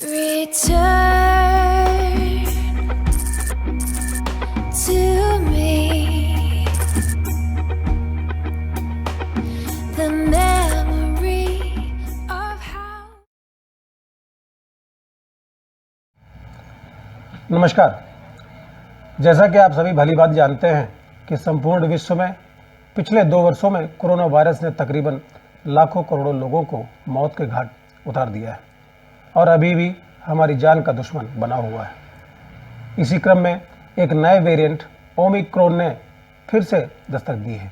Return to me the memory of how. नमस्कार। जैसा कि आप सभी भली बात जानते हैं कि संपूर्ण विश्व में पिछले 2 वर्षों में कोरोना वायरस ने तकरीबन लाखों करोड़ों लोगों को मौत के घाट उतार दिया है और अभी भी हमारी जान का दुश्मन बना हुआ है। इसी क्रम में एक नए वेरिएंट ओमिक्रॉन ने फिर से दस्तक दी है,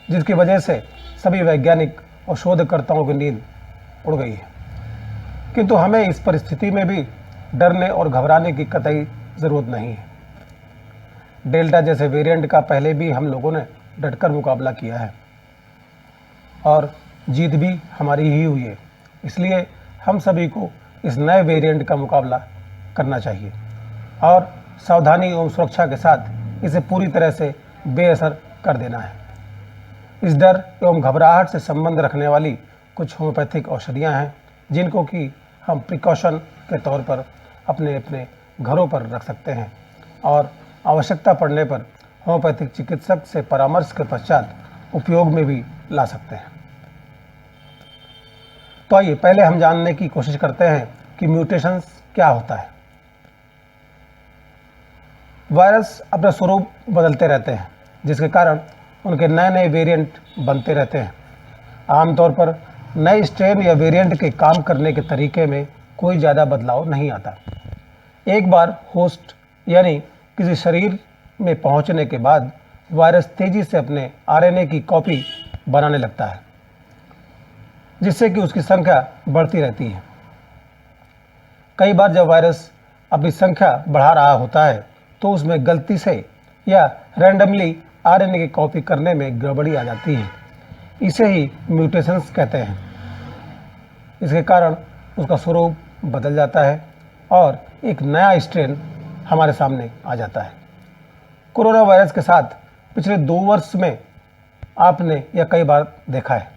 जिसकी वजह से सभी वैज्ञानिक और शोधकर्ताओं की नींद उड़ गई है। किंतु हमें इस परिस्थिति में भी डरने और घबराने की कतई ज़रूरत नहीं है। डेल्टा जैसे वेरिएंट का पहले भी हम लोगों ने डटकर मुकाबला किया है और जीत भी हमारी ही हुई है। इसलिए हम सभी को इस नए वेरिएंट का मुकाबला करना चाहिए और सावधानी एवं सुरक्षा के साथ इसे पूरी तरह से बेअसर कर देना है। इस डर एवं घबराहट से संबंध रखने वाली कुछ होम्योपैथिक औषधियाँ हैं, जिनको कि हम प्रिकॉशन के तौर पर अपने अपने घरों पर रख सकते हैं और आवश्यकता पड़ने पर होम्योपैथिक चिकित्सक से परामर्श के पश्चात उपयोग में भी ला सकते हैं। तो आइए पहले हम जानने की कोशिश करते हैं कि म्यूटेशंस क्या होता है। वायरस अपना स्वरूप बदलते रहते हैं, जिसके कारण उनके नए नए वेरिएंट बनते रहते हैं। आमतौर पर नए स्ट्रेन या वेरिएंट के काम करने के तरीके में कोई ज़्यादा बदलाव नहीं आता। एक बार होस्ट यानी किसी शरीर में पहुंचने के बाद वायरस तेजी से अपने आरएनए की कॉपी बनाने लगता है, जिससे कि उसकी संख्या बढ़ती रहती है। कई बार जब वायरस अपनी संख्या बढ़ा रहा होता है तो उसमें गलती से या रैंडमली आरएनए की कॉपी करने में गड़बड़ी आ जाती है। इसे ही म्यूटेशंस कहते हैं। इसके कारण उसका स्वरूप बदल जाता है और एक नया स्ट्रेन हमारे सामने आ जाता है। कोरोना वायरस के साथ पिछले 2 वर्ष में आपने यह कई बार देखा है,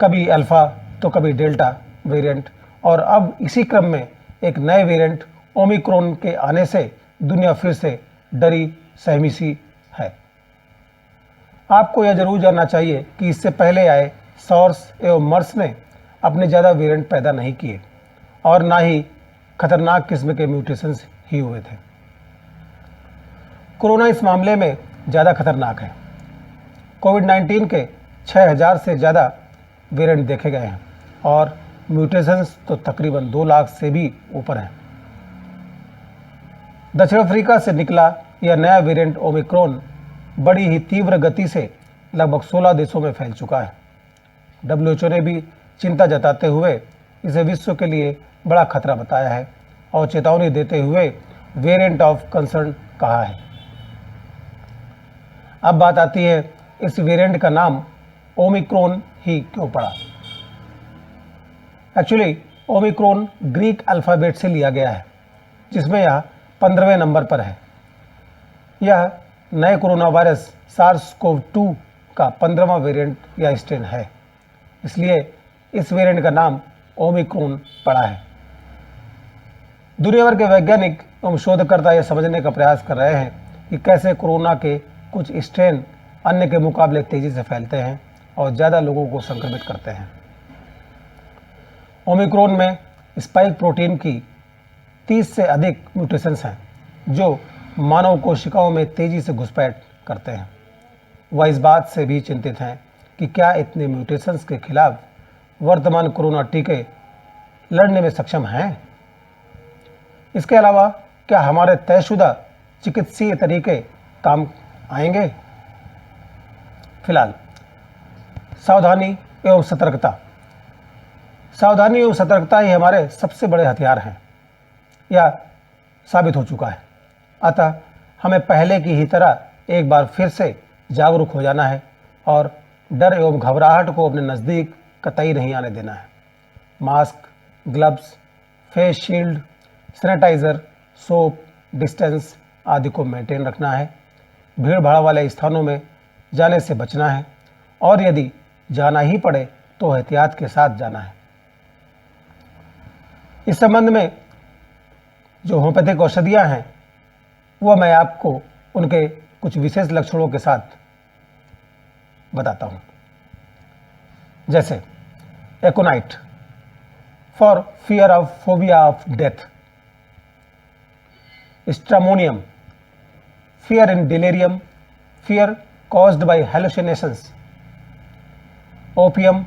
कभी अल्फा तो कभी डेल्टा वेरिएंट, और अब इसी क्रम में एक नए वेरिएंट ओमिक्रॉन के आने से दुनिया फिर से डरी सहमी सी है। आपको यह जरूर जानना चाहिए कि इससे पहले आए सॉर्स एवं मर्स ने अपने ज़्यादा वेरिएंट पैदा नहीं किए और ना ही खतरनाक किस्म के म्यूटेशंस ही हुए थे। कोरोना इस मामले में ज़्यादा खतरनाक है। कोविड-19 के 6000 से ज़्यादा वेरिएंट देखे गए हैं और म्यूटेशंस तो तकरीबन 2 लाख से भी ऊपर हैं। दक्षिण अफ्रीका से निकला यह नया वेरिएंट ओमिक्रॉन बड़ी ही तीव्र गति से लगभग 16 देशों में फैल चुका है। WHO ने भी चिंता जताते हुए इसे विश्व के लिए बड़ा खतरा बताया है और चेतावनी देते हुए वेरिएंट ऑफ कंसर्न कहा है। अब बात आती है इस वेरिएंट का नाम ओमिक्रॉन ही क्यों पड़ा। एक्चुअली ओमिक्रॉन ग्रीक अल्फ़ाबेट से लिया गया है, जिसमें यह 15वें नंबर पर है। यह नए कोरोना वायरस SARS-CoV-2 का 15वां वेरिएंट या स्ट्रेन है, इसलिए इस वेरिएंट का नाम ओमिक्रॉन पड़ा है। दुनिया भर के वैज्ञानिक एवं शोधकर्ता यह समझने का प्रयास कर रहे हैं कि कैसे कोरोना के कुछ स्ट्रेन अन्य के मुकाबले तेजी से फैलते हैं और ज़्यादा लोगों को संक्रमित करते हैं। ओमिक्रॉन में स्पाइक प्रोटीन की 30 से अधिक म्यूटेशंस हैं, जो मानव कोशिकाओं में तेजी से घुसपैठ करते हैं। वह इस बात से भी चिंतित हैं कि क्या इतने म्यूटेशंस के खिलाफ वर्तमान कोरोना टीके लड़ने में सक्षम हैं। इसके अलावा क्या हमारे तयशुदा चिकित्सीय तरीके काम आएंगे। फिलहाल सावधानी एवं सतर्कता ही हमारे सबसे बड़े हथियार हैं, यह साबित हो चुका है। अतः हमें पहले की ही तरह एक बार फिर से जागरूक हो जाना है और डर एवं घबराहट को अपने नज़दीक कतई नहीं आने देना है। Mask, gloves, face shield, sanitiser, soap, distance आदि को मेंटेन रखना है। भीड़ भाड़ वाले स्थानों में जाने से बचना है और यदि जाना ही पड़े तो एहतियात के साथ जाना है। इस संबंध में जो होम्योपैथिक औषधियाँ हैं वो मैं आपको उनके कुछ विशेष लक्षणों के साथ बताता हूँ। जैसे aconite for fear of phobia of death, stramonium fear in delirium, fear caused by hallucinations, opium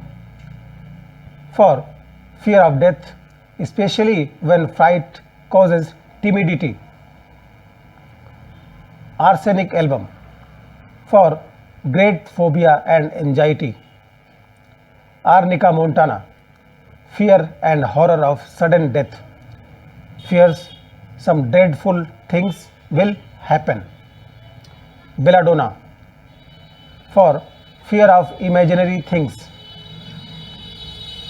for fear of death, especially when fright causes timidity, arsenic album for great phobia and anxiety, arnica montana, fear and horror of sudden death, fears some dreadful things will happen, belladonna for fear of imaginary things,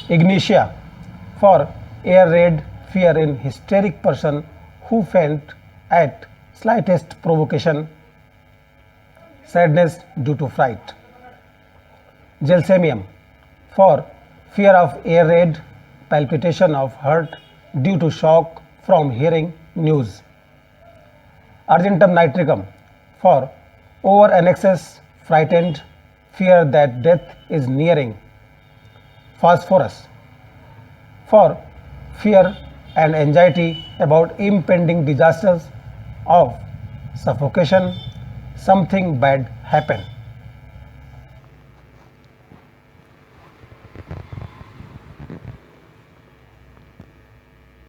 ignitia for air raid fear in hysteric person who faint at slightest provocation, sadness due to fright, gelsemium for fear of air raid, palpitation of heart due to shock from hearing news, argentum nitricum for over annexes frightened fear that death is nearing, phosphorus for fear and anxiety about impending disasters of suffocation, something bad happen.